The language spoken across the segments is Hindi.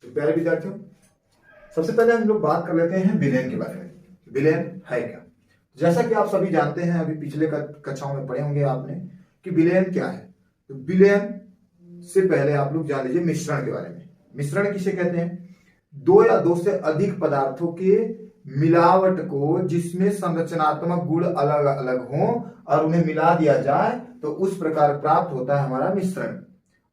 तो प्यारे विद्यार्थियों, सबसे पहले हम लोग बात कर लेते हैं विलेन के बारे में। विलेन है क्या? जैसा कि आप सभी जानते हैं, अभी पिछले कक्षाओं में पढ़े होंगे आपने कि विलेन क्या है। तो विलेन से पहले आप लोग जान लीजिए मिश्रण के बारे में। मिश्रण किसे कहते हैं? दो या दो से अधिक पदार्थों के मिलावट को जिसमें संरचनात्मक गुण अलग अलग हों और उन्हें मिला दिया जाए तो उस प्रकार प्राप्त होता है हमारा मिश्रण।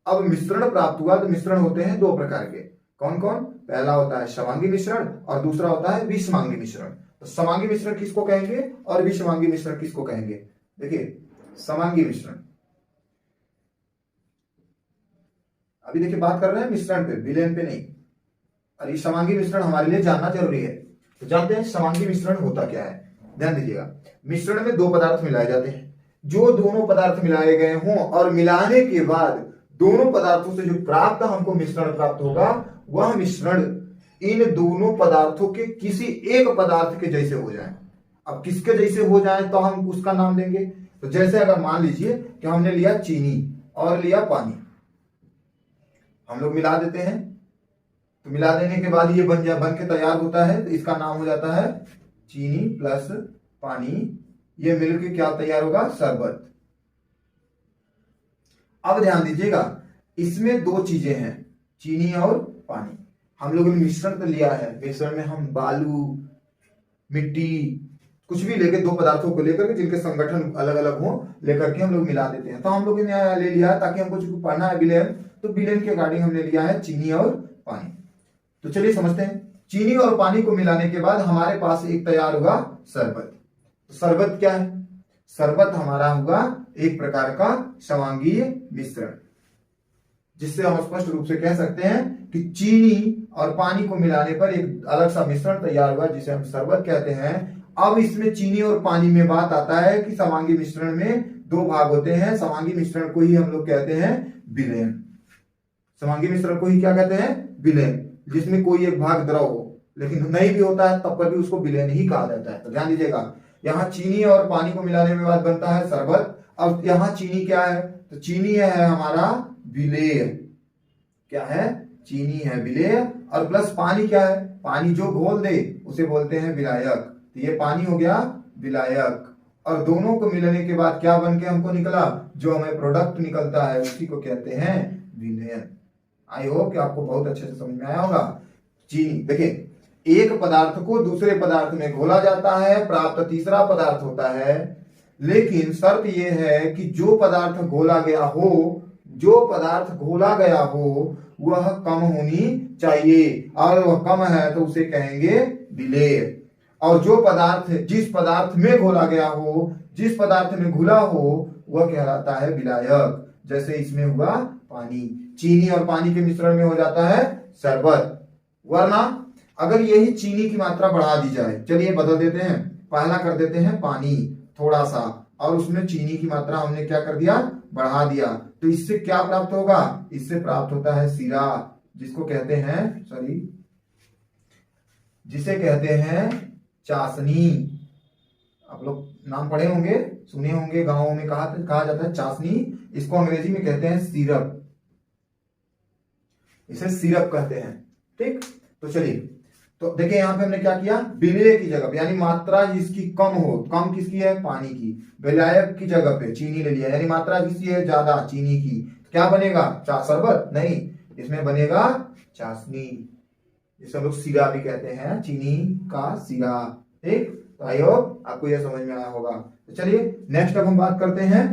अब मिश्रण प्राप्त हुआ तो मिश्रण होते हैं दो प्रकार के। कौन कौन? पहला होता है समांगी मिश्रण और दूसरा होता है विषमांगी मिश्रण। तो समांगी मिश्रण किसको कहेंगे और विषमांगी मिश्रण किसको कहेंगे? देखिए, समांगी मिश्रण, अभी देखिए बात कर रहे हैं मिश्रण पे, विलेन पे नहीं। और ये समांगी मिश्रण हमारे लिए जानना जरूरी है। तो जानते हैं समांगी मिश्रण होता क्या है। ध्यान दीजिएगा, मिश्रण में दो पदार्थ मिलाए जाते हैं। जो दोनों पदार्थ मिलाए गए हों और मिलाने के बाद दोनों पदार्थों से जो प्राप्त हमको मिश्रण प्राप्त होगा, वह मिश्रण इन दोनों पदार्थों के किसी एक पदार्थ के जैसे हो जाए। अब किसके जैसे हो जाए तो हम उसका नाम देंगे। तो जैसे अगर मान लीजिए कि हमने लिया चीनी और लिया पानी, हम लोग मिला देते हैं। तो मिला देने के बाद ये बन के तैयार होता है। तो इसका नाम हो जाता है चीनी प्लस पानी। ये मिलकर क्या तैयार होगा? शरबत। अब ध्यान दीजिएगा, इसमें दो चीजें हैं, चीनी और पानी। हम लोगों ने मिश्रण तो लिया है, मिश्रण में हम बालू, मिट्टी, कुछ भी लेकर, दो पदार्थों को लेकर के जिनके संगठन अलग अलग हो लेकर के हम लोग मिला देते हैं। तो हम लोग ने ले लिया ताकि हमको जो पढ़ना है विलेन, तो विलेन के अकॉर्डिंग हमने लिया है चीनी और पानी। तो चलिए समझते हैं। चीनी और पानी को मिलाने के बाद हमारे पास एक तैयार होगा शरबत। तो शरबत क्या है? शरबत हमारा होगा एक प्रकार का समांगीय मिश्रण, जिससे हम स्पष्ट रूप से कह सकते हैं कि चीनी और पानी को मिलाने पर एक अलग सा मिश्रण तैयार हुआ जिसे हम शरबत कहते हैं। अब इसमें चीनी और पानी में बात आता है कि समांगी मिश्रण में दो भाग होते हैं। समांगी मिश्रण को ही हम लोग कहते हैं विलेन। समांगी मिश्रण को ही क्या कहते हैं? विलेन। जिसमें कोई एक भाग द्रव हो, लेकिन नहीं भी होता है तब पर भी उसको विलेन ही कहा जाता है। तो ध्यान दीजिएगा, यहाँ चीनी और पानी को मिलाने के बाद बनता है शरबत। अब यहाँ चीनी क्या है? तो चीनी है हमारा विलेय। क्या है? चीनी है विलेय। और प्लस पानी क्या है? पानी जो घोल दे उसे बोलते हैं विलायक। तो ये पानी हो गया विलायक। और दोनों को मिलाने के बाद क्या बन के हमको निकला? जो हमें प्रोडक्ट निकलता है उसी को कहते हैं विलेन। आई होप कि आपको बहुत अच्छे से समझ में आया होगा। चीनी, देखिए, एक पदार्थ को दूसरे पदार्थ में घोला जाता है, प्राप्त तीसरा पदार्थ होता है। लेकिन शर्त यह है कि जो पदार्थ घोला गया हो, जो पदार्थ घोला गया हो वह कम होनी चाहिए, और वह कम है तो उसे कहेंगे विलेय। और जो पदार्थ, जिस पदार्थ में घोला गया हो, जिस पदार्थ में घुला हो, वह कहलाता है विलायक। जैसे इसमें हुआ पानी, चीनी और पानी के मिश्रण में हो जाता है शरबत। वरना अगर यही चीनी की मात्रा बढ़ा दी जाए, चलिए बदल देते हैं, पहला कर देते हैं पानी थोड़ा सा, और उसमें चीनी की मात्रा हमने क्या कर दिया? बढ़ा दिया। तो इससे क्या प्राप्त होगा? इससे प्राप्त होता है सीरा, जिसको कहते हैं, सॉरी, जिसे कहते हैं चाशनी। आप लोग नाम पढ़े होंगे, सुने होंगे, गांवों में कहा जाता है चाशनी। इसको अंग्रेजी में कहते हैं सिरप। इसे सिरप कहते हैं। ठीक, तो चलिए, तो देखिए यहां पे हमने क्या किया? विलेय की जगह, यानी मात्रा जिसकी कम हो, कम किसकी है? पानी की। विलायक की जगह पे चीनी ले लिया, यानी मात्रा किसकी है? ज्यादा, चीनी की। क्या बनेगा? शरबत नहीं, इसमें बनेगा चाशनी, जिसे हम लोग सीरा भी कहते हैं, चीनी का सीरा। ठीक, तो आई होप आपको यह समझ में आया होगा। तो चलिए नेक्स्ट अब हम बात करते हैं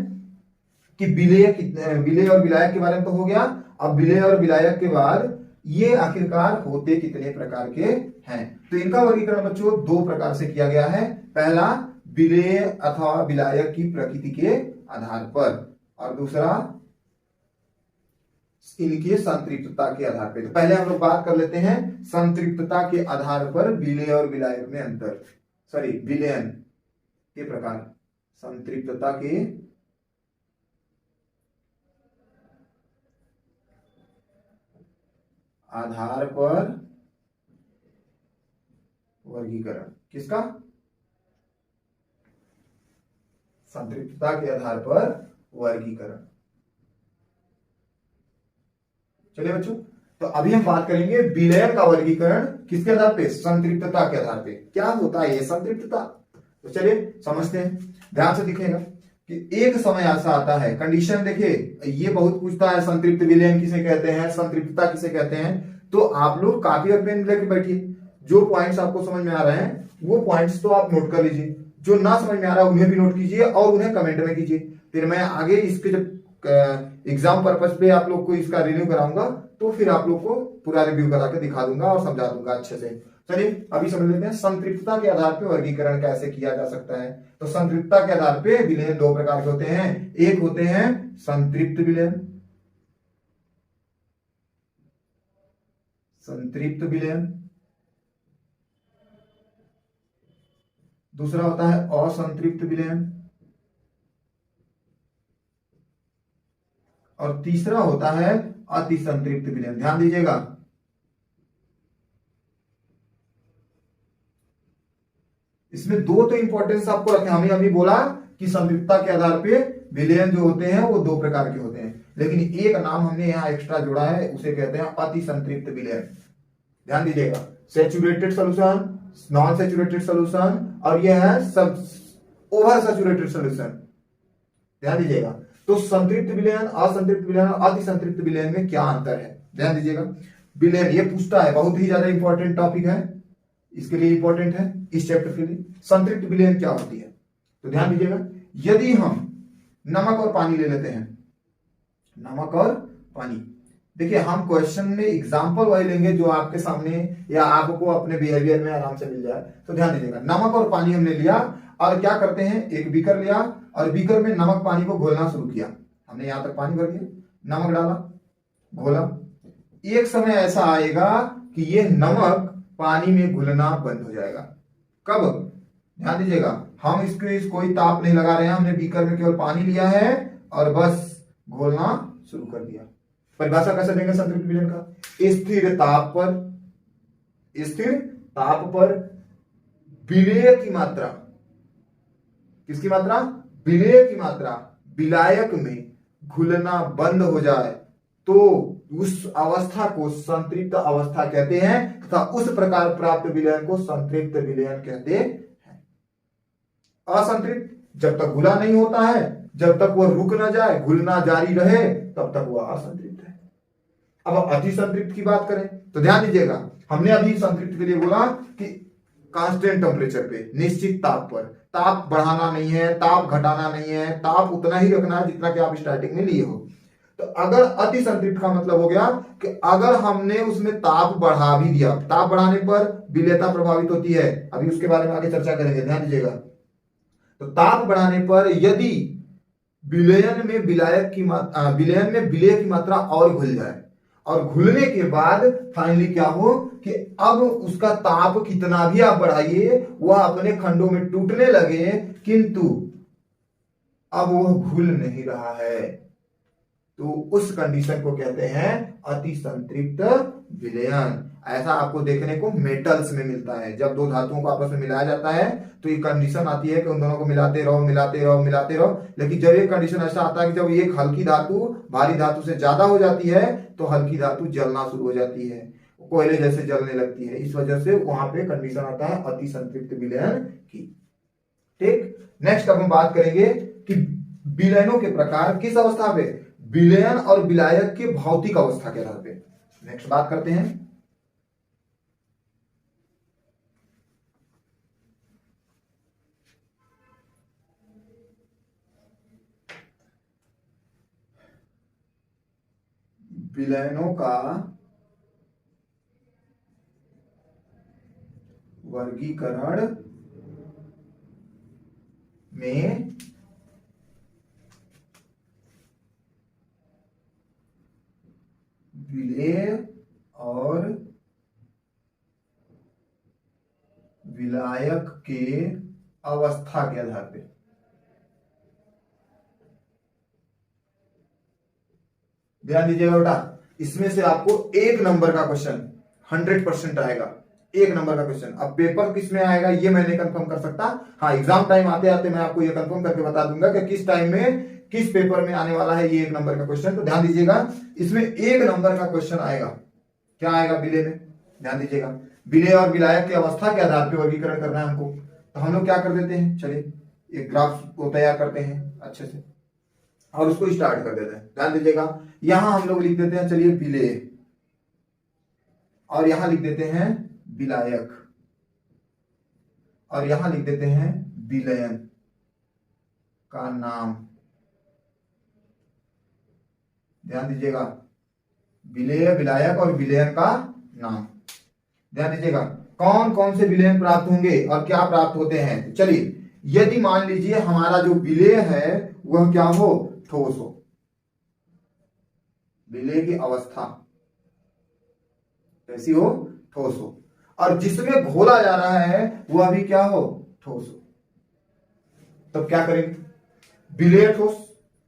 कि विलेय और विलायक के बारे में तो हो गया। अब विलेय और विलायक के बाद ये आखिरकार होते कितने प्रकार के हैं? तो इनका वर्गीकरण बच्चों दो प्रकार से किया गया है। पहला, विलेय अथवा विलायक की प्रकृति के आधार पर, और दूसरा इनकी संतृप्तता के आधार पर। तो पहले हम लोग बात कर लेते हैं संतृप्तता के आधार पर विलेय और विलायक में अंतर, सॉरी, विलयन के प्रकार। संतृप्तता के आधार पर वर्गीकरण, किसका? संतृप्तता के आधार पर वर्गीकरण। चलिए बच्चों, तो अभी हम बात करेंगे विलयन का वर्गीकरण किसके आधार पे, संतृप्तता के आधार पे। क्या होता है ये संतृप्तता, तो चलिए समझते हैं। ध्यान से दिखेगा कि एक समय ऐसा आता है, कंडीशन देखिए, ये बहुत पूछता है संतृप्त विलयन किसे कहते हैं, संतृप्तता किसे कहते हैं। तो आप लोग कापी और पेन लेके बैठिए, जो पॉइंट्स आपको समझ में आ रहे हैं वो पॉइंट्स तो आप नोट कर लीजिए, जो ना समझ में आ रहा है उन्हें भी नोट कीजिए और उन्हें कमेंट में कीजिए। फिर मैं आगे इसके जब एग्जाम पर्पज पे आप लोग को इसका रिव्यू कराऊंगा तो फिर आप लोग को पूरा रिव्यू करा के दिखा दूंगा और समझा दूंगा अच्छे से। चलिए अभी समझ लेते हैं संतृप्तता के आधार पे वर्गीकरण कैसे किया जा सकता है। तो संतृप्तता के आधार पे विलयन दो प्रकार के होते हैं, एक होते हैं संतृप्त विलयन, संतृप्त विलयन, दूसरा होता है असंतृप्त विलयन, और तीसरा होता है अति संतृप्त विलयन। ध्यान दीजिएगा, इसमें दो तो इंपॉर्टेंस आपको रखे, हमें अभी बोला कि संतृप्तता के आधार पे विलयन जो होते हैं वो दो प्रकार के होते हैं, लेकिन एक नाम हमने यहां एक्स्ट्रा जोड़ा है, उसे कहते हैं अति संतृप्त विलयन। ध्यान दीजिएगा, saturated solution, non saturated solution, और यह है सब ओवर सैचुरेटेड सॉल्यूशन। ध्यान दीजिएगा, तो संतृप्त विलयन, असंतृप्त विलयन और अति संतृप्त विलयन में क्या अंतर है, ध्यान दीजिएगा। विलयन ये पूछता है, बहुत ही ज्यादा इंपॉर्टेंट टॉपिक है, इसके लिए इंपॉर्टेंट है इस चैप्टर के लिए। संतृप्त विलयन क्या होती है, तो ध्यान दीजिएगा, यदि हम नमक और पानी ले लेते हैं, नमक और पानी, देखिए हम क्वेश्चन में एग्जांपल वही लेंगे जो आपके सामने या आपको अपने बिहेवियर में आराम से मिल जाए। तो ध्यान दीजिएगा, नमक और पानी हमने लिया और क्या करते हैं, एक बीकर लिया और बीकर में नमक पानी को घोलना शुरू किया। हमने यहां तक पानी भर दिया, नमक डाला, घोला। एक समय ऐसा आएगा कि ये नमक पानी में घुलना बंद हो जाएगा। कब, ध्यान दीजिएगा, हम इसको कोई ताप नहीं लगा रहे हैं, हमने बीकर में केवल पानी लिया है और बस घोलना शुरू कर दिया। परिभाषा कैसे देंगे संतृप्त विलयन का, स्थिर ताप पर, स्थिर ताप पर विलेय की मात्रा, किसकी मात्रा, विलेय की मात्रा विलायक में घुलना बंद हो जाए तो उस अवस्था को संतृप्त अवस्था कहते हैं, तथा उस प्रकार प्राप्त विलयन को संतृप्त विलयन कहते हैं। असंतृप्त जब तक घुला नहीं होता है, जब तक वह रुक ना जाए, घुलना जारी रहे, तब तक वह असंतृप्त है। अब अति संतृप्त की बात करें तो ध्यान दीजिएगा, हमने अभी संतृप्त के लिए बोला कि कांस्टेंट टेम्परेचर पे, निश्चित ताप पर, ताप बढ़ाना नहीं है, ताप घटाना नहीं है, ताप उतना ही रखना है जितना कि आप स्टार्टिंग में लिए हो। तो अगर अति संतृप्त का मतलब हो गया कि अगर हमने उसमें ताप बढ़ा भी दिया, ताप बढ़ाने पर विलेयता प्रभावित होती है, अभी उसके बारे में आगे चर्चा करेंगे, ध्यान दीजिएगा। तो ताप बढ़ाने पर यदि विलयन में विलायक की मात्रा, विलयन में विलेय की मात्रा और घुल जाए, और घुलने के बाद फाइनली क्या हो कि अब उसका ताप कितना भी आप बढ़ाइए वह अपने खंडों में टूटने लगे, किंतु अब वह घुल नहीं रहा है, तो उस कंडीशन को कहते हैं अति संतृप्त विलयन। ऐसा आपको देखने को मेटल्स में मिलता है, जब दो धातुओं को आपस में मिलाया जाता है तो ये कंडीशन आती है कि उन दोनों को मिलाते रहो मिलाते रहो मिलाते रहो। लेकिन जब एक कंडीशन ऐसा आता है कि जब एक हल्की धातु भारी धातु से ज्यादा हो जाती है तो हल्की धातु जलना शुरू हो जाती है, कोयले जैसे जलने लगती है, इस वजह से वहां पे कंडीशन आता है अति संतृप्त विलयन की। ठीक, नेक्स्ट अब हम बात करेंगे कि विलयनों के प्रकार किस अवस्था पे, विलयन और विलायक के भौतिक अवस्था के आधार पे। नेक्स्ट बात करते हैं विलयनों का वर्गीकरण में विलेय और विलायक के अवस्था के आधार पे। ध्यान दीजिएगा बेटा, इसमें से आपको एक नंबर का क्वेश्चन 100% आएगा, एक नंबर का क्वेश्चन। अब पेपर किस में आएगा ये मैं नहीं कंफर्म कर सकता, हाँ एग्जाम टाइम आते आते मैं आपको ये कंफर्म करके बता दूंगा कि किस टाइम में किस पेपर में आने वाला है ये एक नंबर का क्वेश्चन। तो ध्यान दीजिएगा, इसमें एक नंबर का क्वेश्चन आएगा, क्या आएगा विलेय में, ध्यान दीजिएगा। विलेय और विलायक की अवस्था के आधार पर वर्गीकरण करना है हमको, तो हम लोग क्या कर देते हैं, चलिए एक ग्राफ को तैयार करते हैं अच्छे से और उसको स्टार्ट कर देते हैं। ध्यान दीजिएगा, यहां हम लोग लिख देते हैं चलिए विलेय, और यहां लिख देते हैं विलायक, और यहां लिख देते हैं विलयन का नाम। ध्यान दीजिएगा, विलेय, विलायक और विलयन का नाम। ध्यान दीजिएगा, कौन कौन से विलयन प्राप्त होंगे और क्या प्राप्त होते हैं। तो चलिए, यदि मान लीजिए हमारा जो विलेय है वह क्या हो, ठोस हो, विलेय की अवस्था कैसी हो, ठोस हो, और जिसमें घोला जा रहा है वह भी क्या हो, ठोस हो, तब क्या करेंगे, विलेय ठोस,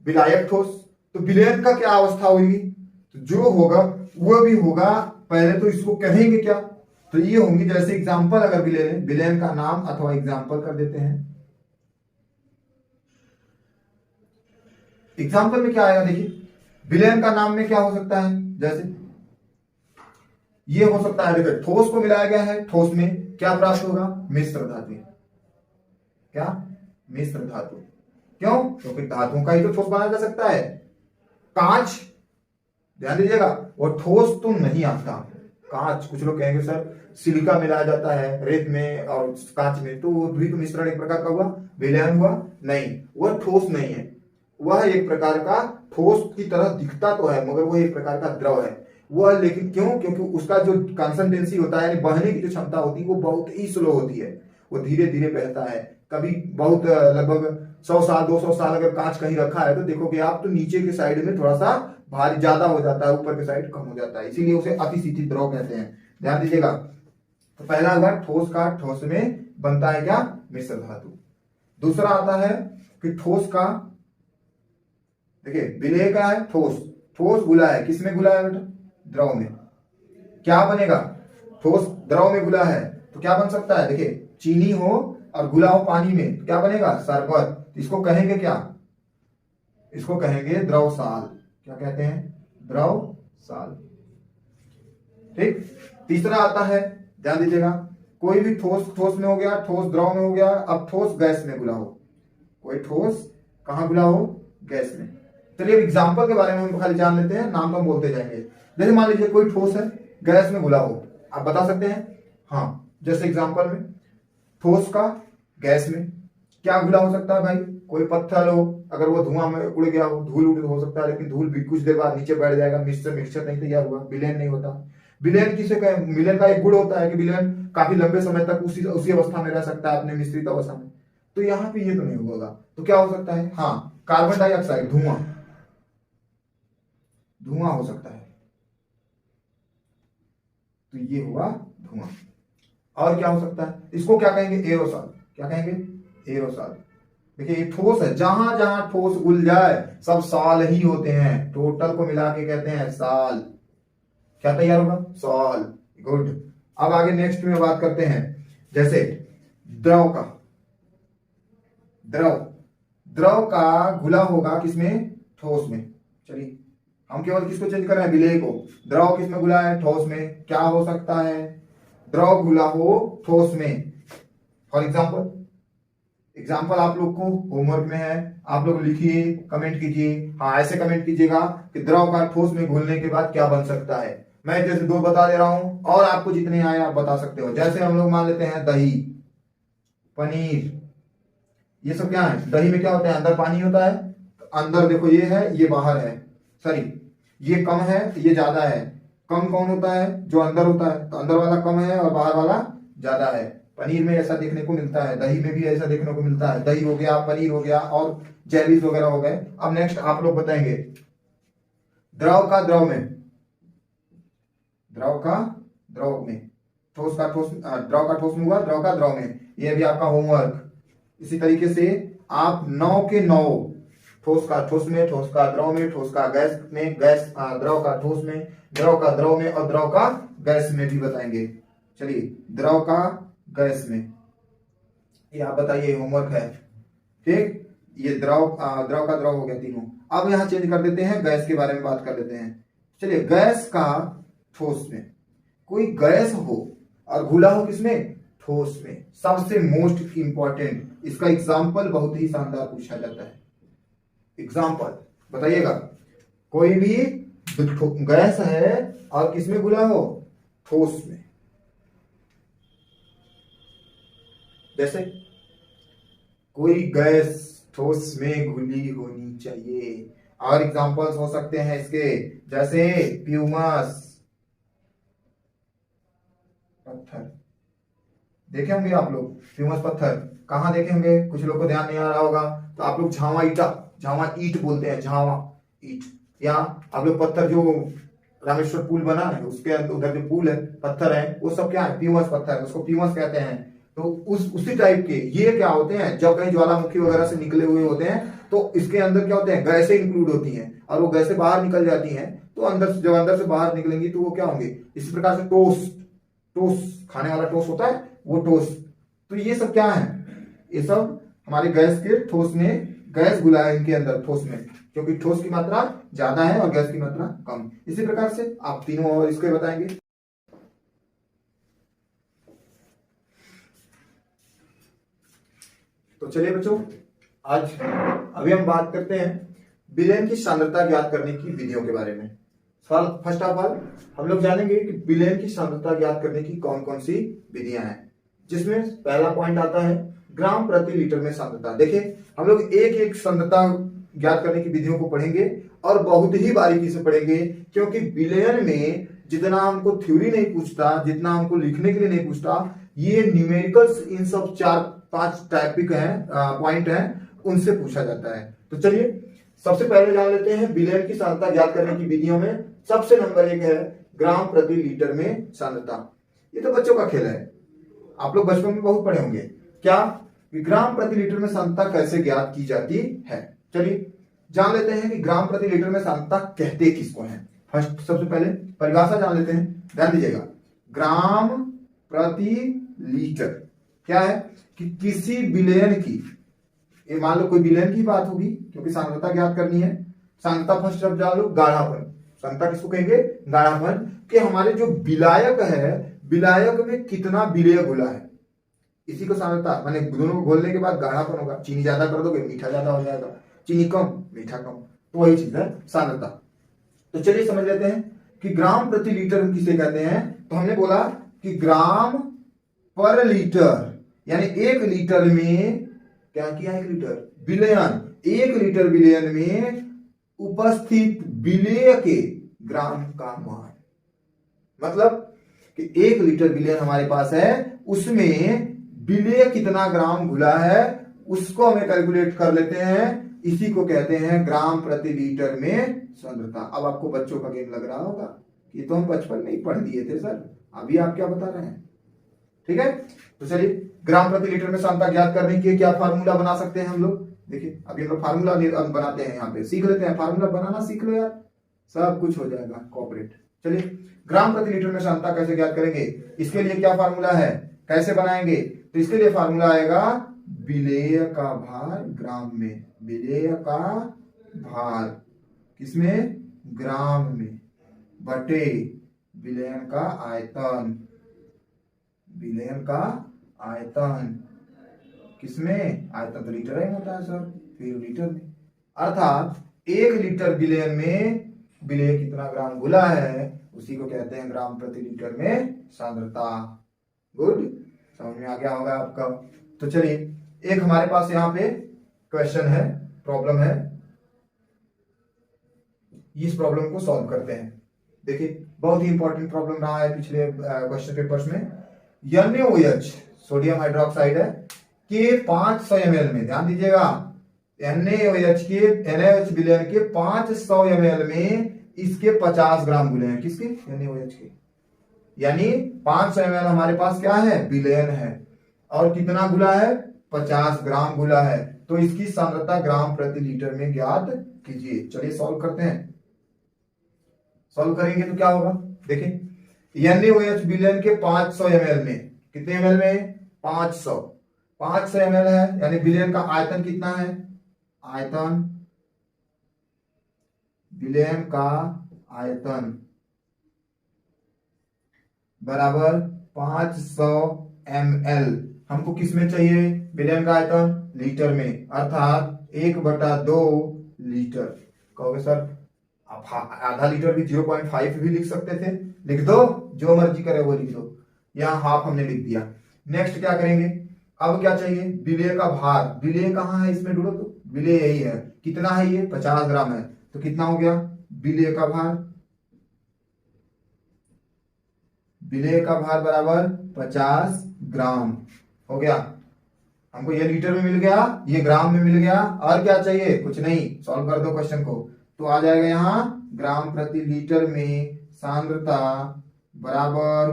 विलायक ठोस। तो विलयन का क्या अवस्था होगी, तो जो होगा वह भी होगा, पहले तो इसको कहेंगे क्या, तो ये होंगी, जैसे एग्जांपल अगर भी ले लें, विलयन का नाम अथवा एग्जांपल कर देते हैं। एग्जांपल में क्या आएगा, देखिए विलयन का नाम में क्या हो सकता है, जैसे ये हो सकता है, देखिए ठोस को मिलाया गया है, ठोस में क्या प्राप्त होगा, मिश्र धातु। क्या, मिश्र धातु। क्यों, क्योंकि धातुओं का ही तो ठोस बनाया जा सकता है। कांच, ध्यान दीजिएगा, वो ठोस तो नहीं आता। कांच, कुछ लोग कहेंगे सर सिलिका मिलाया जाता है रेत में और कांच में, तो वो भी तो मिश्रण एक प्रकार का हुआ, विलयन हुआ, नहीं, वह ठोस नहीं है। वह एक प्रकार का ठोस की तरह दिखता तो है, मगर वह एक प्रकार का द्रव है वह, लेकिन क्यों, क्योंकि उसका जो कंसंटेंसी होता है, यानी बहने की जो क्षमता होती है, वो बहुत ही स्लो होती है, वो धीरे धीरे बहता है। कभी बहुत लगभग 100 साल 200 साल अगर कांच कहीं रखा है तो देखोगे आप, तो नीचे के साइड में थोड़ा सा भारी ज्यादा हो जाता है, ऊपर के साइड कम हो जाता है, इसीलिए उसे अतिशीतल द्रव कहते हैं। ध्यान दीजिएगा, तो पहला हुआ ठोस का, ठोस में बनता है क्या, मिश्र धातु। दूसरा आता है कि ठोस का, देखिए विलेय का है ठोस, ठोस घुला है, किसमें घुला है बेटा, द्रव में। क्या बनेगा, ठोस द्रव में घुला है तो क्या बन सकता है, देखिए चीनी हो और घुला हो पानी में, तो क्या बनेगा, शरबत। इसको कहेंगे क्या, इसको कहेंगे द्रव साल। क्या कहते हैं, द्रव साल। ठीक। तीसरा आता है, ध्यान दीजिएगा, कोई भी ठोस, ठोस में हो गया, ठोस द्रव में हो गया, अब ठोस गैस में घुला हो, कोई ठोस कहां घुला हो, गैस में। चलिए एग्जाम्पल के बारे में हम खाली जान लेते हैं, नाम तो हम बोलते जाएंगे। जैसे मान लीजिए कोई ठोस है, गैस में घुला हो, आप बता सकते हैं, हाँ, जैसे एग्जाम्पल में ठोस का गैस में क्या घुला हो सकता है भाई, कोई पत्थर हो, अगर वो धुआं में उड़ गया हो, धूल उड़ हो सकता है, लेकिन धूल भी कुछ देर बाद नीचे बैठ जाएगा, मिक्सचर नहीं तैयार हुआ, विलयन नहीं होता। विलयन किसे कहें, विलयन का एक गुण होता है कि विलयन काफी लंबे समय तक उसी अवस्था में रह सकता है, अपने मिश्रित अवस्था में, तो यहाँ पे ये तो नहीं होगा। तो क्या हो सकता है, हाँ, कार्बन डाइऑक्साइड, धुआं, धुआं हो सकता है, तो ये हुआ धुआं। और क्या हो सकता है, इसको क्या कहेंगे, एरोसॉल। क्या कहेंगे, एरोसॉल। देखिए ये ठोस है, जहां जहां ठोस घुल जाए सब साल ही होते हैं, टोटल को मिला के कहते हैं साल। क्या तैयार होगा, सॉल। गुड। अब आगे नेक्स्ट में बात करते हैं, जैसे द्रव का, द्रव, द्रव का घुला होगा किसमें, ठोस में। चलिए हम केवल किसको चेंज कर रहे हैं, विलेय को। द्रव किसमें घुला है, ठोस में। क्या हो सकता है, द्रव घुला हो ठोस में। फॉर एग्जाम्पल, एग्जाम्पल आप लोग को होमवर्क में है, आप लोग लिखिए, कमेंट कीजिए। हाँ, ऐसे कमेंट कीजिएगा कि द्रव का ठोस में घुलने के बाद क्या बन सकता है। मैं जैसे 2 बता दे रहा हूं, और आपको जितने आए आप बता सकते हो। जैसे हम लोग मान लेते हैं दही, पनीर, ये सब क्या है, दही में क्या होता है, अंदर पानी होता है, अंदर देखो ये है, ये बाहर है, सॉरी ये कम है, ये ज्यादा है। कम कौन होता है, जो अंदर होता है, तो अंदर वाला कम है और बाहर वाला ज्यादा है। पनीर में ऐसा देखने को मिलता है, दही में भी ऐसा देखने को मिलता है। दही हो गया, पनीर हो गया, और जेलीज वगैरह हो गए। अब नेक्स्ट आप लोग बताएंगे, द्रव का द्रव में, द्रव का द्रव में, ठोस का ठोस, द्रव का ठोस में हुआ, द्रव का द्रव में। ये भी आपका होमवर्क। इसी तरीके से आप 9 के 9, ठोस का ठोस में, ठोस का द्रव में, ठोस का गैस में, गैस द्रव का ठोस में, द्रव का द्रव में, और द्रव का गैस में भी बताएंगे। चलिए द्रव का गैस में, ये आप बताइए, होमवर्क है। ठीक, ये द्रव द्रव का द्रव हो गया तीनों। अब यहां चेंज कर देते हैं, गैस के बारे में बात कर लेते हैं। चलिए गैस का ठोस में, कोई गैस हो और घुला हो किसमें, ठोस में। सबसे मोस्ट इंपॉर्टेंट, इसका एग्जाम्पल बहुत ही शानदार पूछा जाता है। एग्जाम्पल बताइएगा, कोई भी गैस है और किसमें घुला हो, ठोस में। जैसे कोई गैस ठोस में घुली होनी चाहिए। और एग्जांपल्स हो सकते हैं इसके, जैसे प्यूमस, पत्थर। देखे होंगे आप लोग प्यूमस पत्थर, कहाँ देखे होंगे, कुछ लोग को ध्यान नहीं आ रहा होगा तो आप लोग झावा ईटा, झावा ईट बोलते हैं, झावा ईट। या आप लोग पत्थर, जो रामेश्वर पुल बना है उसके उधर जो पुल है, पत्थर है, वो सब क्या है, प्यूमस पत्थर, उसको प्यूमस कहते हैं। तो उसी टाइप के ये क्या होते हैं, जब कहीं ज्वालामुखी वगैरह से निकले हुए होते हैं तो इसके अंदर क्या होते हैं, गैसें इंक्लूड होती हैं, और वो गैसें बाहर निकल जाती हैं। तो अंदर से, जब अंदर से बाहर निकलेंगी तो वो क्या होंगे, इसी प्रकार से टोस्ट, टोस्ट खाने वाला टोस्ट होता है वो टोस्ट। तो ये सब क्या है, ये सब हमारे गैस के ठोस में, गैस घुला है इनके अंदर ठोस में, क्योंकि ठोस की मात्रा ज्यादा है और गैस की मात्रा कम। इसी प्रकार से आप तीनों और इसके बताएंगे। तो चलिए बच्चों, आज अभी हम बात करते हैं विलयन की सांद्रता ज्ञात करने की विधियों के बारे में। सवाल फर्स्ट ऑफ ऑल हम लोग जानेंगे कि विलयन की सांद्रता ज्ञात करने की कौन कौन सी विधियां हैं, जिसमें पहला पॉइंट आता है ग्राम प्रति लीटर में सांद्रता। देखिए हम लोग एक एक सांद्रता ज्ञात करने की विधियों को पढ़ेंगे और बहुत ही बारीकी से पढ़ेंगे, क्योंकि विलयन में जितना हमको थ्योरी नहीं पूछता, जितना हमको लिखने के लिए नहीं पूछता, ये न्यूमेरिकल्स इन सब 4-5 टॉपिक हैं, पॉइंट हैं, उनसे पूछा जाता है। तो चलिए सबसे पहले जान लेते हैं विलयन की सांद्रता ज्ञात करने की विधियों में सबसे नंबर 1 है ग्राम प्रति लीटर में सांद्रता। ये तो बच्चों का खेल है, आप लोग बचपन में बहुत पढ़े होंगे। क्या, ग्राम प्रति लीटर में सांद्रता कैसे ज्ञात की जाती है। चलिए जान लेते हैं कि ग्राम प्रति लीटर में सांद्रता कहते किसको हैं। फर्स्ट सबसे पहले परिभाषा जान लेते हैं, ध्यान दीजिएगा। ग्राम प्रति लीटर क्या है कि किसी विलयन की, ये मान लो कोई विलयन की बात होगी, क्योंकि सांद्रता ज्ञात करनी है। सांद्रता फर्स्ट शब्द जान लो, गाढ़ापन। सांद्रता किसको कहेंगे, गाढ़ापन। कि हमारे जो विलायक है, विलायक में कितना विलेय घुला है, इसी को सांद्रता, माने दोनों को घोलने के बाद गाढ़ापन होगा। चीनी ज्यादा कर दोगे मीठा ज्यादा हो जाएगा, चीनी कम मीठा कम, तो वही चीज है सांद्रता। तो चलिए समझ लेते हैं कि ग्राम प्रति लीटर किसे कहते हैं। तो हमने बोला कि ग्राम पर लीटर, यानी 1 लीटर में क्या किया, 1 लीटर विलयन, 1 लीटर विलयन में उपस्थित विलेय के ग्राम का मान। मतलब कि 1 लीटर विलयन हमारे पास है, उसमें विलेय कितना ग्राम घुला है उसको हमें कैलकुलेट कर लेते हैं, इसी को कहते हैं ग्राम प्रति लीटर में सांद्रता। अब आपको बच्चों का गेम लग रहा होगा कि तो हम बचपन में ही पढ़ दिए थे सर, अभी आप क्या बता रहे हैं। ठीक है, तो चलिए ग्राम प्रति लीटर में सांद्रता ज्ञात करने के क्या फार्मूला बना सकते हैं हम लोग। देखिए अभी हम लोग फार्मूला बनाते हैं, यहाँ पे सीख लेते हैं, फार्मूला बनाना सीख लो यार, सब कुछ हो जाएगा कोऑपरेट। चलिए ग्राम प्रति लीटर में सांद्रता कैसे ज्ञात करेंगे, इसके लिए क्या फार्मूला है, कैसे बनाएंगे। तो इसके लिए फार्मूला आएगा विलेय का भार ग्राम में, विलेय का भार किसमें, ग्राम में, बटे विलयन का आयतन, विलयन का आयतन किसमें, आयतन तो लीटर में होता है सर, फिर लीटर में। अर्थात 1 लीटर विलयन में विलेय कितना ग्राम घुला है, उसी को कहते हैं ग्राम प्रति लीटर में सांद्रता। गुड, समझ में आ गया होगा आपका। तो चलिए एक हमारे पास यहाँ पे क्वेश्चन है, प्रॉब्लम है, इस प्रॉब्लम को सॉल्व करते हैं। देखिए बहुत ही इंपॉर्टेंट प्रॉब्लम रहा है पिछले क्वेश्चन पेपर्स में। NaOH सोडियम हाइड्रोक्साइड है के 500 ml में, ध्यान दीजिएगा, NaOH के, NaOH विलयन के 500 ml में इसके 50 ग्राम घुले हैं, किसके, NaOH के। यानी 500 ml हमारे पास क्या है, विलयन है, और कितना घुला है, 50 ग्राम घुला है। तो इसकी सांद्रता ग्राम प्रति लीटर में ज्ञात कीजिए। चलिए सॉल्व करते हैं। सॉल्व करेंगे तो क्या होगा, देखिए NaOH विलयन के 500 ml में, कितने ml में, 500 ml है, यानी विलयन का आयतन कितना है, आयतन, विलयन का आयतन, बराबर 500 ml। हमको किस में चाहिए? विलयन का आयतन लीटर में, अर्थात 1/2 लीटर। कहोगे सर आप आधा लीटर भी 0.5 भी लिख सकते थे। लिख दो, जो मर्जी करे वो लिख दो। यहाँ हाफ हमने लिख दिया। नेक्स्ट क्या करेंगे? अब क्या चाहिए? विलेय का भार। विलेय कहाँ है इसमें ढूंढो तो। विलेय यही है। कितना है ये? 50 ग्राम है। तो कितना हो गया विलेय का भार? विलेय का भार बराबर 50 ग्राम हो गया। हमको ये लीटर में मिल गया, ये ग्राम में मिल गया। और क्या चाहिए? कुछ नहीं। सॉल्व कर दो क्वेश्चन को। तो आ जाएगा यहाँ ग्राम प्रति लीटर में सांद्रता बराबर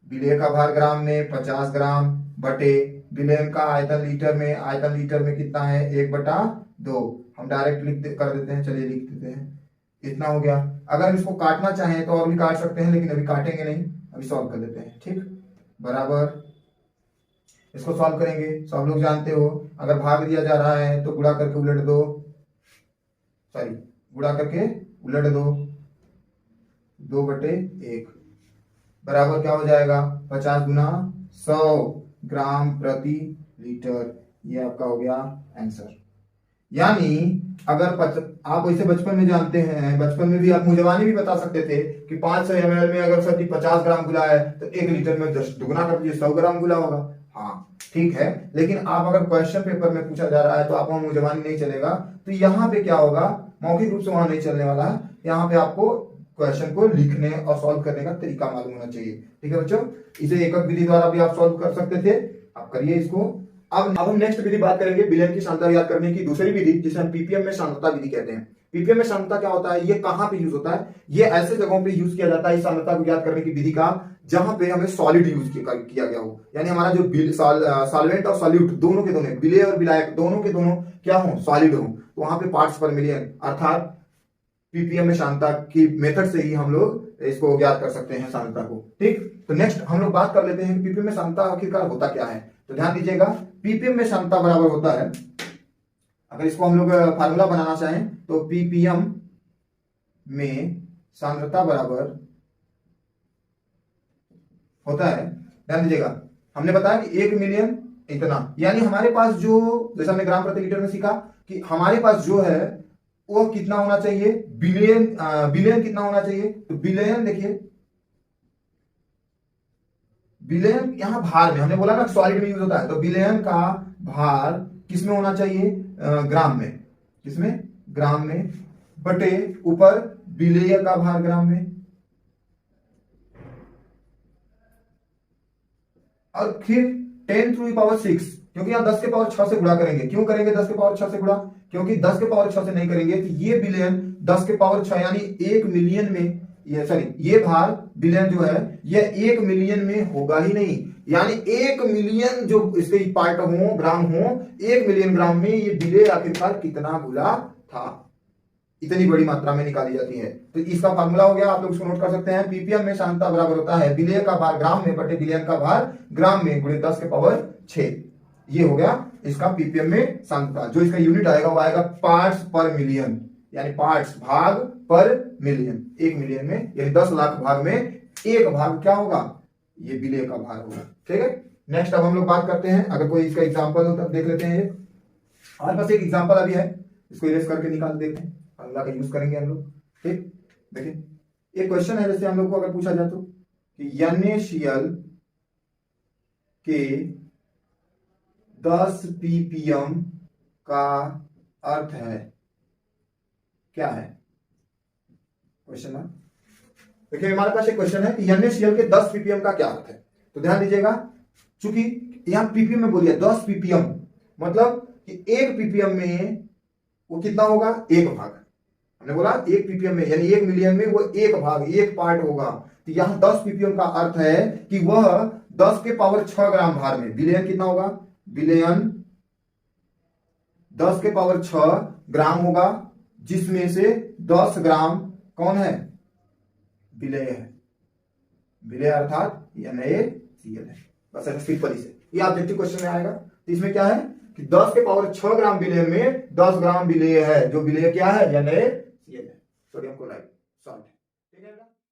विलेय का भार ग्राम में 50 ग्राम बटे विलयन का आयतन लीटर में। आयतन लीटर में कितना है? 1/2। हम डायरेक्ट कर देते हैं। चलिए लिख देते हैं। इतना हो गया। अगर इसको काटना चाहें तो और भी काट सकते हैं, लेकिन अभी काटेंगे नहीं, अभी सॉल्व कर देते हैं। ठीक, बराबर इसको सॉल्व करेंगे। सब लोग जानते हो, अगर भाग दिया जा रहा है तो गुणा करके उलट दो, सॉरी गुणा करके उलट दो, 2/1 बराबर क्या हो जाएगा? 50 गुना 100 ग्राम प्रति लीटर। ये आपका हो गया आंसर। यानी अगर आप वैसे बचपन में जानते हैं, बचपन में भी आप मुझवानी भी बता सकते थे कि 500 ml में अगर सर 50 ग्राम गुला है तो 1 लीटर में 10 दुगना कर दीजिए, 100 ग्राम गुला होगा। हाँ ठीक है, लेकिन आप अगर क्वेश्चन पेपर में पूछा जा रहा है तो आप वहां मुझवानी नहीं चलेगा। तो यहाँ पे क्या होगा? मौखिक रूप से वहां नहीं चलने वाला है। यहाँ पे आपको क्वेश्चन को लिखने और सॉल्व करने का तरीका मालूम होना चाहिए। ठीक है बच्चों, इसे एकक विधि द्वारा भी आप सॉल्व कर सकते थे। आप करिए इसको। अब हम नेक्स्ट विधि बात करेंगे विलयन की सांद्रता याद करने की दूसरी विधि, जिसे हम पीपीएम में सांद्रता विधि कहते हैं। पीपीएम में सांद्रता क्या होता है? ये कहां पे यूज होता है? ये ऐसे जगहों पे यूज किया जाता है इस सांद्रता को याद करने की विधि का, जहां पे हमें सॉलिड यूज किया गया हो। यानी हमारा जो सॉल्वेंट और सॉल्यूट दोनों के दोनों, विलेय और विलायक दोनों के दोनों क्या हो? सॉलिड हो। तो वहां पे पार्ट्स पर मिलियन, अर्थात पीपीएम में सांद्रता की मेथड से ही हम लोग इसको ज्ञात कर सकते हैं सांद्रता को। ठीक, तो नेक्स्ट हम लोग बात कर लेते हैं कि पीपीएम में सांद्रता आखिरकार होता क्या है। तो ध्यान दीजिएगा, पीपीएम में सांद्रता बराबर होता है, अगर इसको हम लोग फार्मूला बनाना चाहें तो पीपीएम में सांद्रता बराबर होता है, ध्यान दीजिएगा, हमने बताया कि 1 मिलियन इतना, यानी हमारे पास जो, जैसे हमने ग्राम प्रति लीटर में सीखा कि हमारे पास जो है वो कितना होना चाहिए? बिलियन। बिलियन कितना होना चाहिए? तो बिलियन देखिए, बिलियन यहां भार में, हमने बोला ना सॉलिड में यूज होता है, तो बिलियन का भार किसमें होना चाहिए? ग्राम में। किसमें? ग्राम में, बटे ऊपर विलेय का भार ग्राम में, और फिर 10⁶, क्योंकि यहाँ 10 के पावर 6 से गुणा करेंगे। क्यों करेंगे 10 के पावर 6 से गुणा? क्योंकि 10 के पावर 6 से नहीं करेंगे तो ये बिलियन 10 के पावर 6 यानी 1 मिलियन में, ये भार बिलियन जो है ये 1 मिलियन में होगा ही नहीं। यानी 1 मिलियन जो इसके पार्ट हो, ग्राम हो, 1 मिलियन ग्राम में ये विलेय आखिरकार कितना गुला था, इतनी बड़ी मात्रा में निकाली जाती है। तो इसका फार्मूला हो गया, आप लोग इसको नोट कर सकते हैं। पीपीएम में सांद्रता बराबर होता है विलेय का भार ग्राम में बटे विलयन का भार ग्राम में गुणे 10 के पावर 6। ये हो गया इसका पीपीएम में सांद्रता। जो इसका यूनिट आएगा वो आएगा पार्ट्स पर मिलियन, यानी पार्ट्स भाग पर मिलियन। 1 मिलियन में यानी 10 लाख भाग में एक भाग क्या होगा? ये विलेय का भार होगा। ठीक है, नेक्स्ट अब हम लोग बात करते हैं, अगर कोई इसका एग्जांपल हो तब देख लेते हैं। ये हमारे पास एक एग्जांपल अभी है, इसको इरेज करके निकाल देते हैं, फार्मूला का यूज करेंगे हम लोग। ठीक, देखिए एक क्वेश्चन है, जैसे हम लोग को अगर पूछा जाए तो कि NaCl के 10 ppm का अर्थ है क्या है? Question mark. देखिए हमारे पास एक क्वेश्चन है कि NaCl के 10 ppm का क्या अर्थ है। तो ध्यान दीजिएगा, चूंकि यहां ppm में बोलिए 10 ppm, मतलब कि 1 ppm में वो कितना होगा? 1 भाग। हमने बोला 1 ppm में यानी 1 मिलियन में वो 1 भाग, 1 पार्ट होगा। तो यहां 10 ppm का अर्थ है कि वह 10 के पावर 6 ग्राम भार में, विलयन कितना होगा? विलयन 10 के पावर 6 ग्राम होगा, जिसमें से 10 ग्राम कौन है? विलेय है। विलेय अर्थात NaCl है। बस ऐसे सिंपल ही से ये ऑब्जेक्टिव क्वेश्चन में आएगा। तो इसमें क्या है कि 10 के पावर 6 ग्राम विलेय में 10 ग्राम विलेय है, जो विलेय क्या है? NaCl है, सोडियम क्लोराइड सॉल्ट।